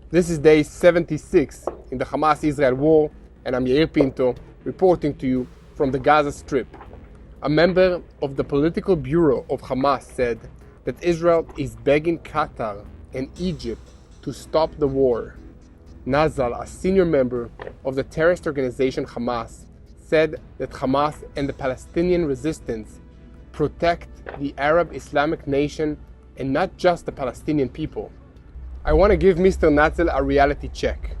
This is day 76 in the Hamas-Israel war, and I'm Yair Pinto, reporting to you from the Gaza Strip. A member of the political bureau of Hamas said that Israel is begging Qatar and Egypt to stop the war. Nazal, a senior member of the terrorist organization Hamas, said that Hamas and the Palestinian resistance protect the Arab Islamic nation and not just the Palestinian people. I want to give Mr. Nazal a reality check.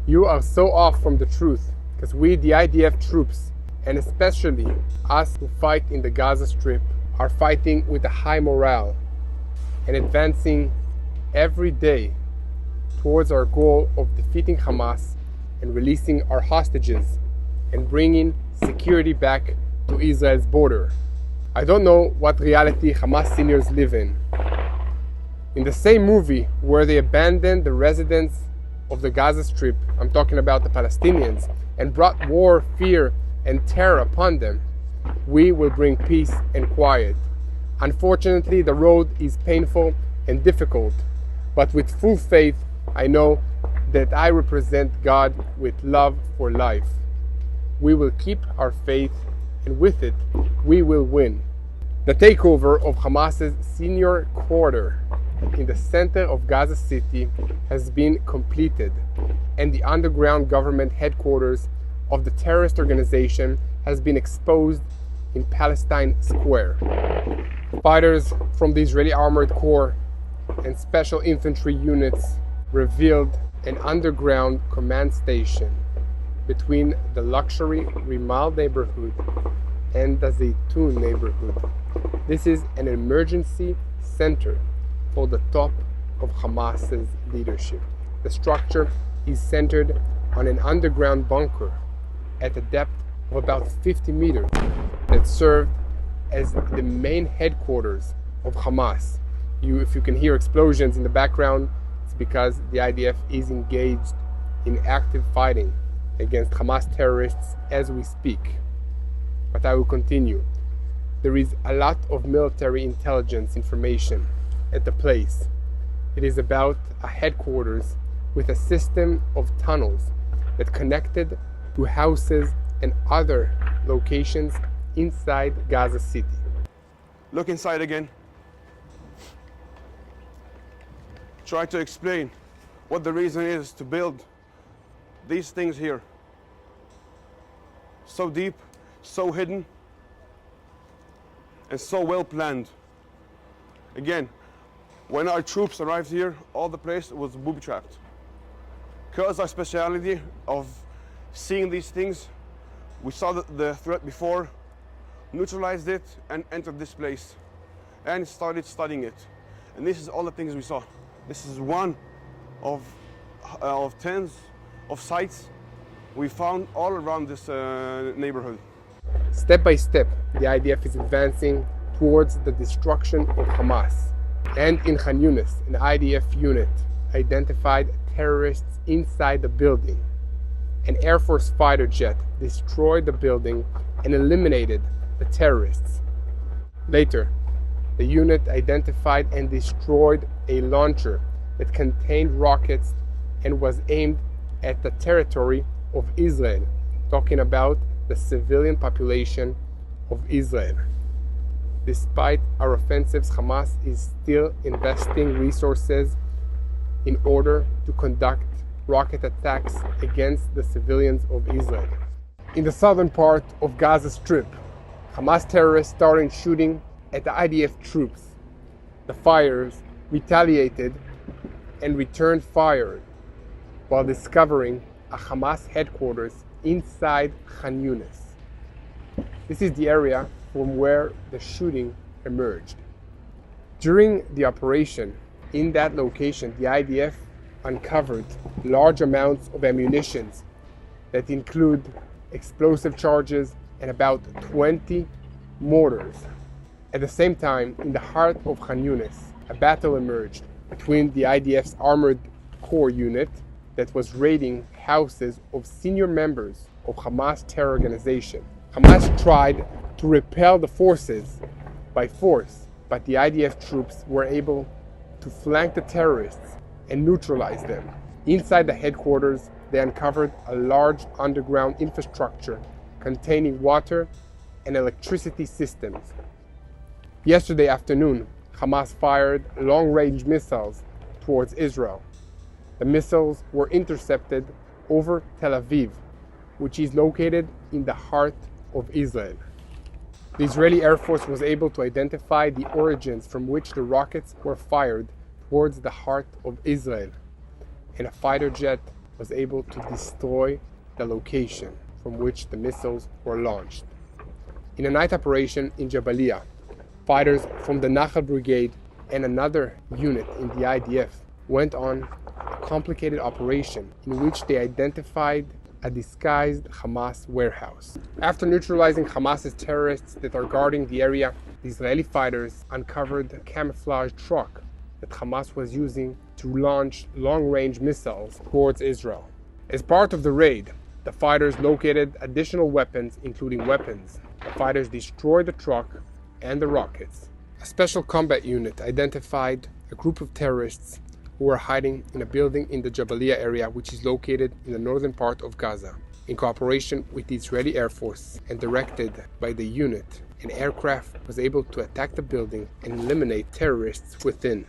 You are so off from the truth, because we, the IDF troops, and especially us who fight in the Gaza Strip, are fighting with a high morale and advancing every day towards our goal of defeating Hamas and releasing our hostages and bringing security back to Israel's border. I don't know what reality Hamas seniors live in. In the same movie where they abandoned the residents of the Gaza Strip, I'm talking about the Palestinians, and brought war, fear, and terror upon them, we will bring peace and quiet. Unfortunately, the road is painful and difficult, but with full faith, I know that I represent God with love for life. We will keep our faith, and with it, we will win. The takeover of Hamas's senior quarter in the center of Gaza City has been completed, and the underground government headquarters of the terrorist organization has been exposed in Palestine Square. Fighters from the Israeli Armored Corps and special infantry units revealed an underground command station between the luxury Rimal neighborhood and the Zaytun neighborhood. This is an emergency center for the top of Hamas's leadership. The structure is centered on an underground bunker at a depth of about 50 meters that served as the main headquarters of Hamas. If you can hear explosions in the background, it's because the IDF is engaged in active fighting against Hamas terrorists as we speak. But I will continue. There is a lot of military intelligence information at the place. It is about a headquarters with a system of tunnels that connected to houses and other locations inside Gaza City. Look inside again. Try to explain what the reason is to build these things here. So deep, so hidden, and so well planned. Again, when our troops arrived here, all the place was booby-trapped. Because our speciality of seeing these things, we saw the threat before, neutralized it, and entered this place, and started studying it. And this is all the things we saw. This is one of tens of sites we found all around this neighborhood. Step by step, the IDF is advancing towards the destruction of Hamas. And in Khan Yunis, an IDF unit identified terrorists inside the building. An Air Force fighter jet destroyed the building and eliminated the terrorists. Later, the unit identified and destroyed a launcher that contained rockets and was aimed at the territory of Israel, talking about the civilian population of Israel. Despite our offensives, Hamas is still investing resources in order to conduct rocket attacks against the civilians of Israel. In the southern part of Gaza Strip, Hamas terrorists started shooting at the IDF troops. The fighters retaliated and returned fire while discovering a Hamas headquarters inside Khan Yunis. This is the area from where the shooting emerged. During the operation in that location, the IDF uncovered large amounts of ammunition that include explosive charges and about 20 mortars. At the same time, in the heart of Khan Yunis, a battle emerged between the IDF's armored corps unit that was raiding houses of senior members of Hamas terror organization. Hamas tried to repel the forces by force, but the IDF troops were able to flank the terrorists and neutralize them. Inside the headquarters, they uncovered a large underground infrastructure containing water and electricity systems. Yesterday afternoon, Hamas fired long-range missiles towards Israel. The missiles were intercepted over Tel Aviv, which is located in the heart of Israel. The Israeli Air Force was able to identify the origins from which the rockets were fired towards the heart of Israel, and a fighter jet was able to destroy the location from which the missiles were launched. In a night operation in Jabalia, fighters from the Nachal Brigade and another unit in the IDF went on a complicated operation in which they identified a disguised Hamas warehouse. After neutralizing Hamas's terrorists that are guarding the area, the Israeli fighters uncovered a camouflage truck that Hamas was using to launch long-range missiles towards Israel. As part of the raid, the fighters located additional weapons, including weapons. The fighters destroyed the truck and the rockets. A special combat unit identified a group of terrorists who were hiding in a building in the Jabalia area, which is located in the northern part of Gaza. In cooperation with the Israeli Air Force and directed by the unit, an aircraft was able to attack the building and eliminate terrorists within.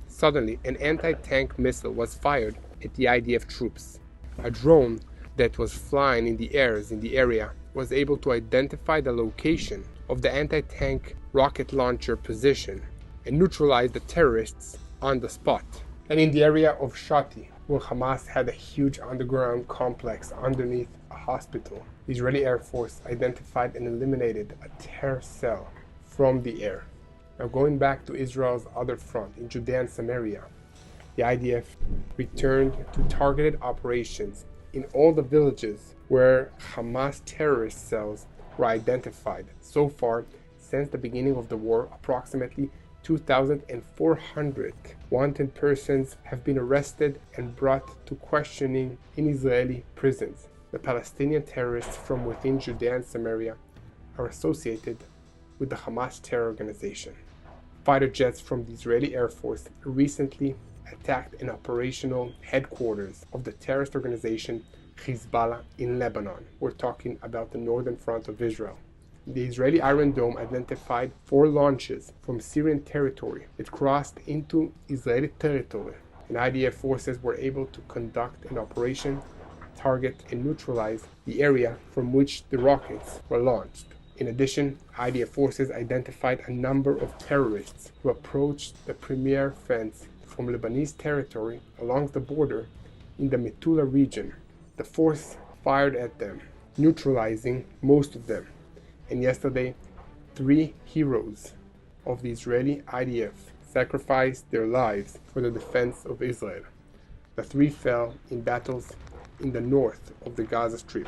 Suddenly, an anti-tank missile was fired at the IDF troops. A drone that was flying in the airs in the area was able to identify the location of the anti-tank rocket launcher position and neutralize the terrorists on the spot. And in the area of Shati, where Hamas had a huge underground complex underneath a hospital, the Israeli Air Force identified and eliminated a terror cell from the air. Now going back to Israel's other front in Judea and Samaria, the IDF returned to targeted operations in all the villages where Hamas terrorist cells were identified. So far, since the beginning of the war, approximately 2,400 wanted persons have been arrested and brought to questioning in Israeli prisons. The Palestinian terrorists from within Judea and Samaria are associated with the Hamas terror organization. Fighter jets from the Israeli Air Force recently attacked an operational headquarters of the terrorist organization Hezbollah in Lebanon. We're talking about the northern front of Israel. The Israeli Iron Dome identified 4 launches from Syrian territory that crossed into Israeli territory, and IDF forces were able to conduct an operation, target, and neutralize the area from which the rockets were launched. In addition, IDF forces identified a number of terrorists who approached the premier fence from Lebanese territory along the border in the Metula region. The force fired at them, neutralizing most of them. And yesterday, 3 heroes of the Israeli IDF sacrificed their lives for the defense of Israel. The 3 fell in battles in the north of the Gaza Strip,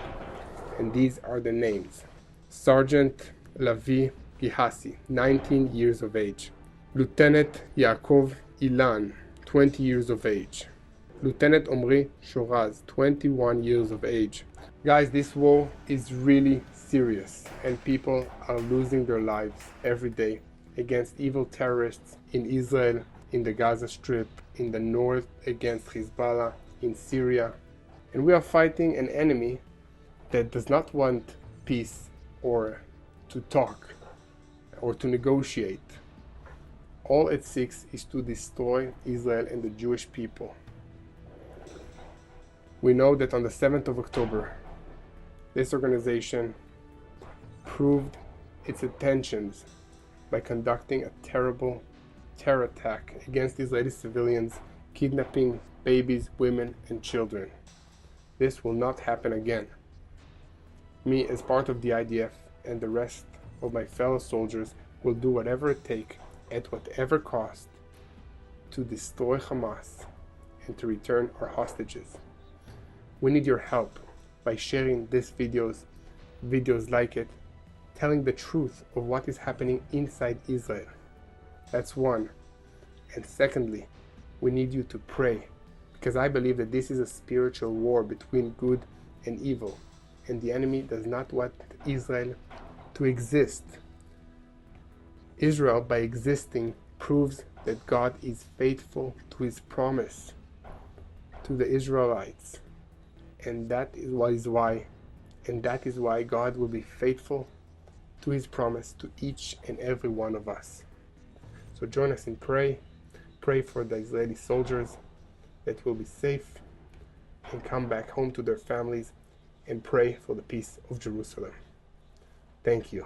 and these are the names. Sergeant Lavi Gihasi, 19 years of age. Lieutenant Yaakov Ilan, 20 years of age. Lieutenant Omri Shoraz, 21 years of age. Guys, this war is really serious, and people are losing their lives every day against evil terrorists in Israel, in the Gaza Strip, in the north against Hezbollah, in Syria. And we are fighting an enemy that does not want peace or to talk or to negotiate. All it seeks is to destroy Israel and the Jewish people. We know that on the 7th of October, this organization proved its intentions by conducting a terrible terror attack against Israeli civilians, kidnapping babies, women, and children. This will not happen again. Me, as part of the IDF, and the rest of my fellow soldiers will do whatever it takes, at whatever cost, to destroy Hamas and to return our hostages. We need your help by sharing these videos like it, telling the truth of what is happening inside Israel. That's one. And secondly, we need you to pray, because I believe that this is a spiritual war between good and evil, and the enemy does not want Israel to exist. Israel, by existing, proves that God is faithful to his promise to the Israelites. And that is why God will be faithful to his promise to each and every one of us. So join us in pray for the Israeli soldiers that will be safe and come back home to their families, and pray for the peace of Jerusalem. Thank you.